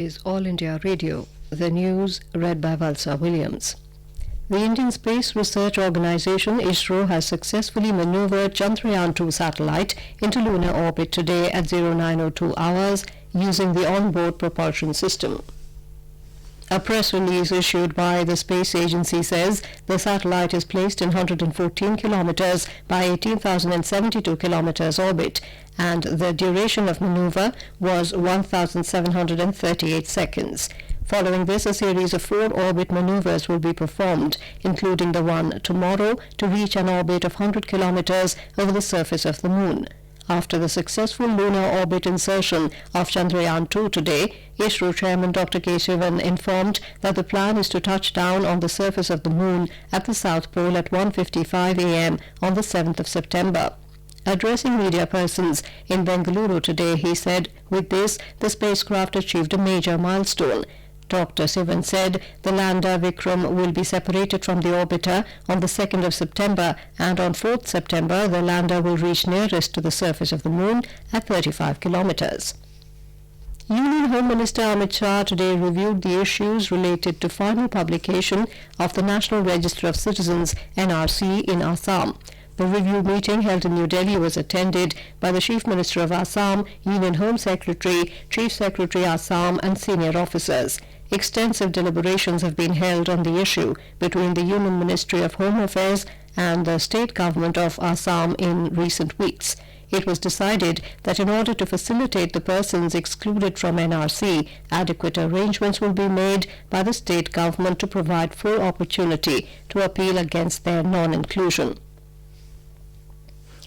Is All India Radio. The news read by Valsa Williams. The Indian Space Research Organisation ISRO has successfully manoeuvred Chandrayaan-2 satellite into lunar orbit today at 0902 hours using the onboard propulsion system. A press release issued by the space agency says the satellite is placed in 114 kilometers by 18,072 kilometers orbit, and the duration of maneuver was 1,738 seconds. Following this, a series of 4 orbit maneuvers will be performed, including the one tomorrow to reach an orbit of 100 kilometers over the surface of the moon. After the successful lunar orbit insertion of Chandrayaan-2 today, ISRO Chairman Dr. K. Sivan informed that the plan is to touch down on the surface of the moon at the South Pole at 1:55 a.m. on the 7th of September. Addressing media persons in Bengaluru today, he said, with this, the spacecraft achieved a major milestone. Dr. Sivan said the lander Vikram will be separated from the orbiter on the 2nd of September, and on 4th September the lander will reach nearest to the surface of the moon at 35 kilometers. Union Home Minister Amit Shah today reviewed the issues related to final publication of the National Register of Citizens (NRC) in Assam. The review meeting held in New Delhi was attended by the Chief Minister of Assam, Union Home Secretary, Chief Secretary Assam and senior officers. Extensive deliberations have been held on the issue between the Union Ministry of Home Affairs and the state government of Assam in recent weeks. It was decided that in order to facilitate the persons excluded from NRC, adequate arrangements will be made by the state government to provide full opportunity to appeal against their non-inclusion.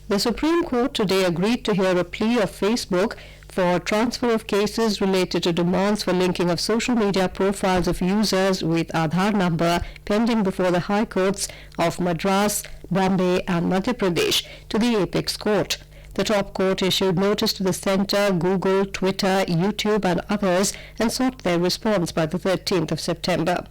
The Supreme Court today agreed to hear a plea of Facebook for transfer of cases related to demands for linking of social media profiles of users with Aadhaar number pending before the High Courts of Madras, Bombay and Madhya Pradesh to the Apex Court. The top court issued notice to the Centre, Google, Twitter, YouTube and others and sought their response by the 13th of September.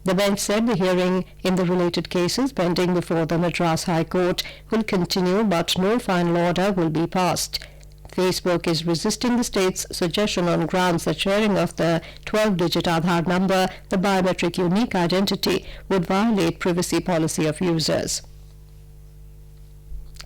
The bench said the hearing in the related cases pending before the Madras High Court will continue, but no final order will be passed. Facebook is resisting the state's suggestion on grounds that sharing of the 12-digit Aadhaar number, the biometric unique identity, would violate privacy policy of users.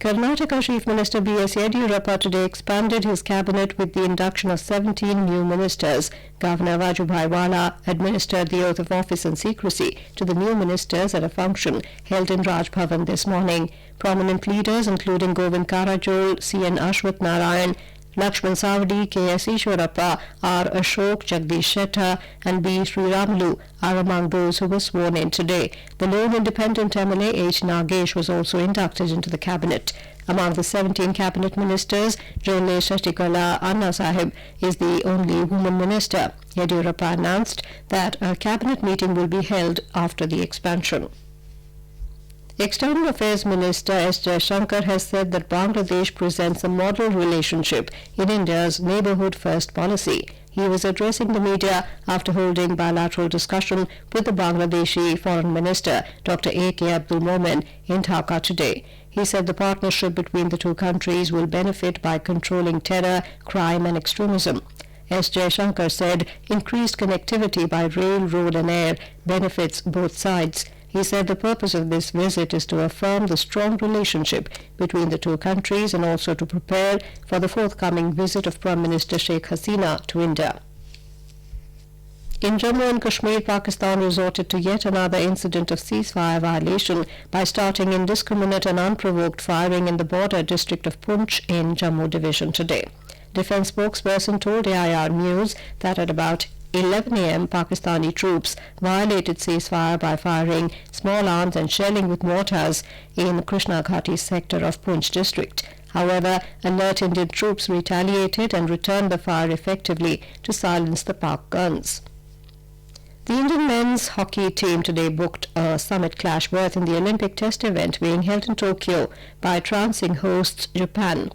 Karnataka Chief Minister B.S. Yediyurappa today expanded his cabinet with the induction of 17 new ministers. Governor Vajubhai Wala administered the oath of office in secrecy to the new ministers at a function held in Raj Bhavan this morning. Prominent leaders including Govind Karajol, C.N. Ashwath Narayan, Lakshman Savadi, K.S. Ishwarappa, R. Ashok, Jagdish Shettar and B. Sriramulu are among those who were sworn in today. The lone independent MLA H. Nagesh was also inducted into the cabinet. Among the 17 cabinet ministers, Jolle Shatikala Anna Sahib is the only woman minister. Yediyurappa announced that a cabinet meeting will be held after the expansion. External Affairs Minister S. Jaishankar has said that Bangladesh presents a model relationship in India's neighbourhood first policy. He was addressing the media after holding bilateral discussion with the Bangladeshi Foreign Minister Dr. A.K. Abdul Momen in Dhaka today. He said the partnership between the two countries will benefit by controlling terror, crime and extremism. S. Jaishankar said increased connectivity by rail, road and air benefits both sides. He said the purpose of this visit is to affirm the strong relationship between the two countries and also to prepare for the forthcoming visit of Prime Minister Sheikh Hasina to India. In Jammu and Kashmir, Pakistan resorted to yet another incident of ceasefire violation by starting indiscriminate and unprovoked firing in the border district of Poonch in Jammu Division today. Defense spokesperson told AIR News that at about 11 a.m. Pakistani troops violated ceasefire by firing small arms and shelling with mortars in Krishna Ghati sector of Poonch district. However, alert Indian troops retaliated and returned the fire effectively to silence the Pak guns. The Indian men's hockey team today booked a summit clash berth in the Olympic Test event being held in Tokyo by trouncing hosts Japan.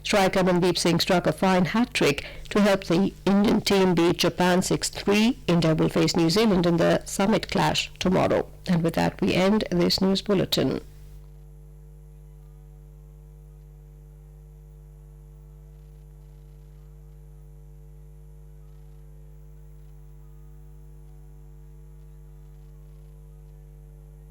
Striker Mandeep Singh struck a fine hat-trick to help the Indian team beat Japan 6-3. India will face New Zealand in the summit clash tomorrow. And with that, we end this news bulletin.